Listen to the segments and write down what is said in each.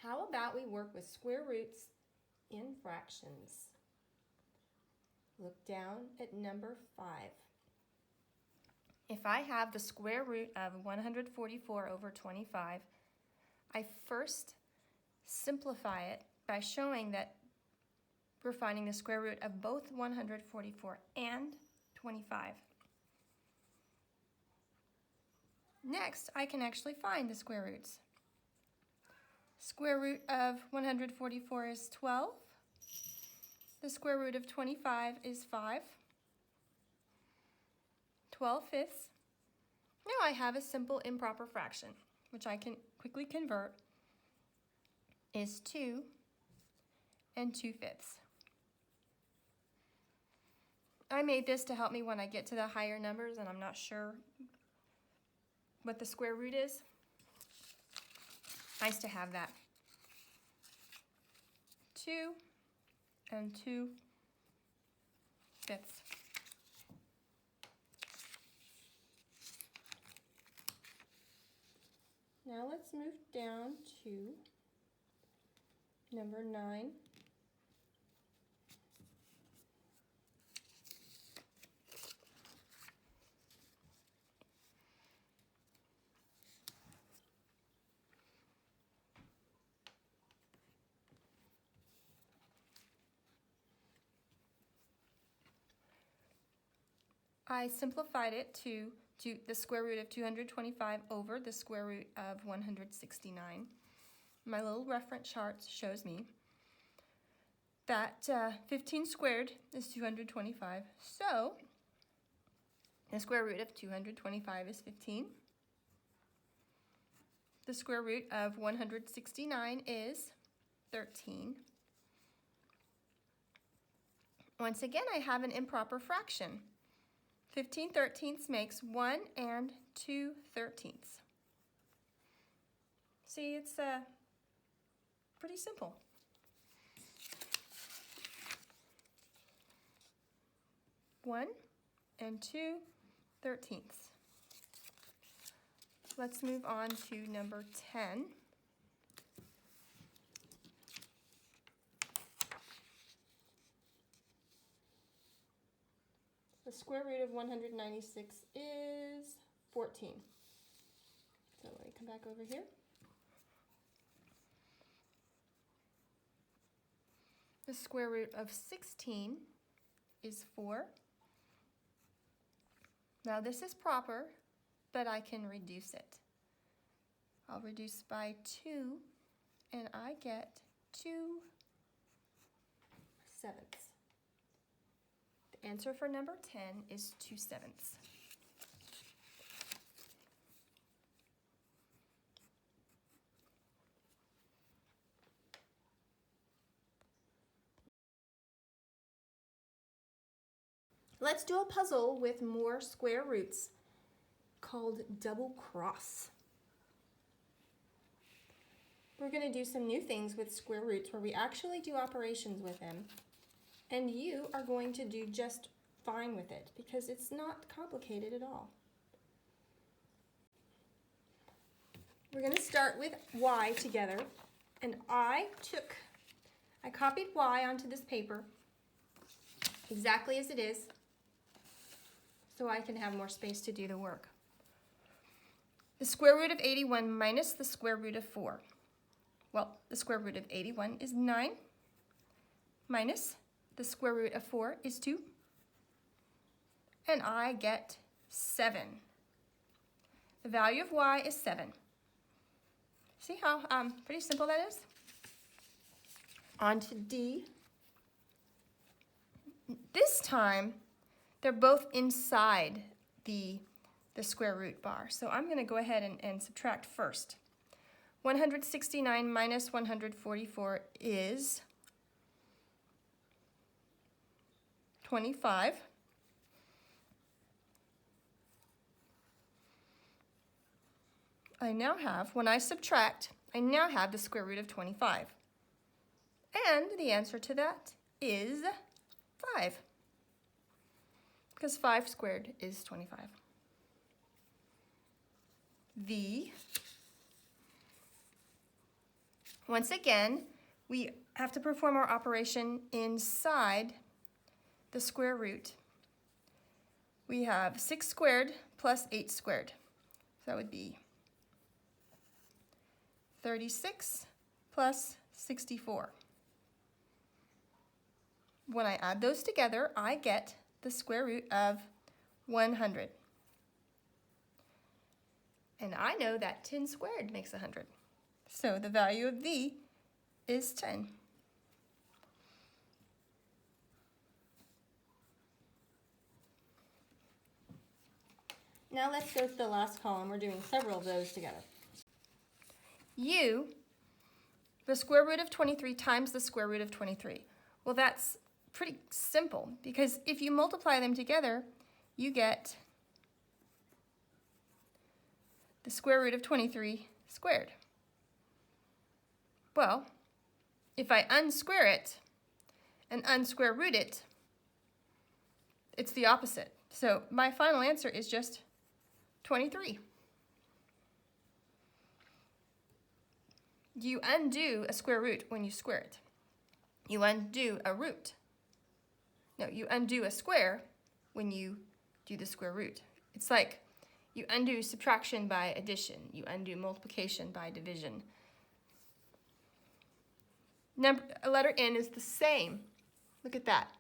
How about we work with square roots in fractions? Look down at number 5. If I have the square root of 144 over 25, I first simplify it by showing that we're finding the square root of both 144 and 25. Next, I can actually find the square roots. Square root of 144 is 12. The square root of 25 is 5. 12/5. Now I have a simple improper fraction, which I can quickly convert, is 2 and 2/5. I made this to help me when I get to the higher numbers and I'm not sure what the square root is. Nice to have that. 2 and 2/5. Now let's move down to number 9. I simplified it to the square root of 225 over the square root of 169. My little reference chart shows me that 15 squared is 225. So the square root of 225 is 15. The square root of 169 is 13. Once again, I have an improper fraction. 15/13 makes 1 and 2/13. See, it's pretty simple. One and 2/13. Let's move on to number 10. The square root of 196 is 14. So let me come back over here. The square root of 16 is 4. Now this is proper, but I can reduce it. I'll reduce by 2, and I get 2/7. The answer for number 10 is 2/7. Let's do a puzzle with more square roots called double cross. We're going to do some new things with square roots where we actually do operations with them. And you are going to do just fine with it because it's not complicated at all. We're going to start with y together. And I copied y onto this paper exactly as it is so I can have more space to do the work. The square root of 81 minus the square root of 4. Well, the square root of 81 is 9 minus the square root of 4 is 2, and I get 7. The value of y is 7. See how pretty simple that is? On to D. This time, they're both inside the square root bar, so I'm going to go ahead and subtract first. 169 minus 144 is 25. I now have, when I subtract, I now have the square root of 25. And the answer to that is 5. Because 5 squared is 25. The Once again, we have to perform our operation inside the square root. We have 6 squared plus 8 squared. So that would be 36 plus 64. When I add those together, I get the square root of 100. And I know that 10 squared makes 100. So the value of V is 10. Now let's go to the last column. We're doing several of those together. U, the square root of 23 times the square root of 23. Well, that's pretty simple because if you multiply them together, you get the square root of 23 squared. Well, if I unsquare it and unsquare root it, it's the opposite. So my final answer is just 23. You undo a square root when you square it. You undo a root. No, you undo a square when you do the square root. It's like you undo subtraction by addition. You undo multiplication by division. Letter N is the same. Look at that.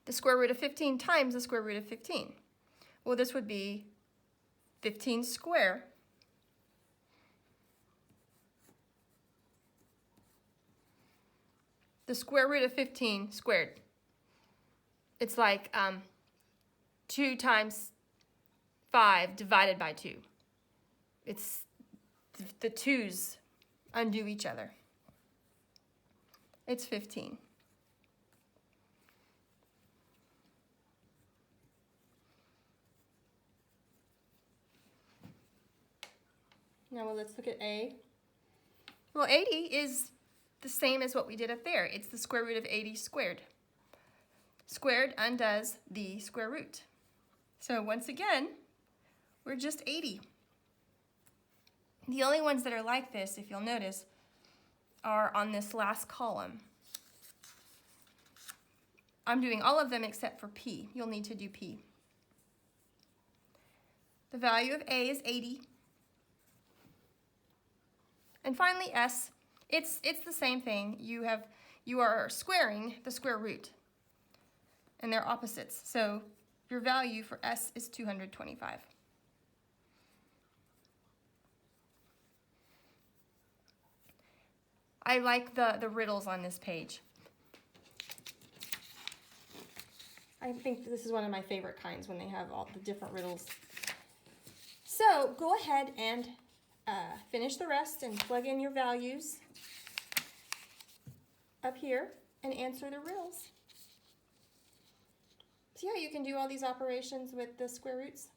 The square root of 15 times the square root of 15. Well, this would be 15 square the square root of 15 squared. It's like 2 times 5 divided by 2. It's the 2's undo each other. It's 15. Now let's look at A. Well, 80 is the same as what we did up there. It's the square root of 80 squared. Squared undoes the square root. So once again, we're just 80. The only ones that are like this, if you'll notice, are on this last column. I'm doing all of them except for P. You'll need to do P. The value of A is 80. And finally S, it's the same thing. You are squaring the square root. And they're opposites. So your value for S is 225. I like the riddles on this page. I think this is one of my favorite kinds when they have all the different riddles. So go ahead and finish the rest and plug in your values up here and answer the riddles. See how you can do all these operations with the square roots?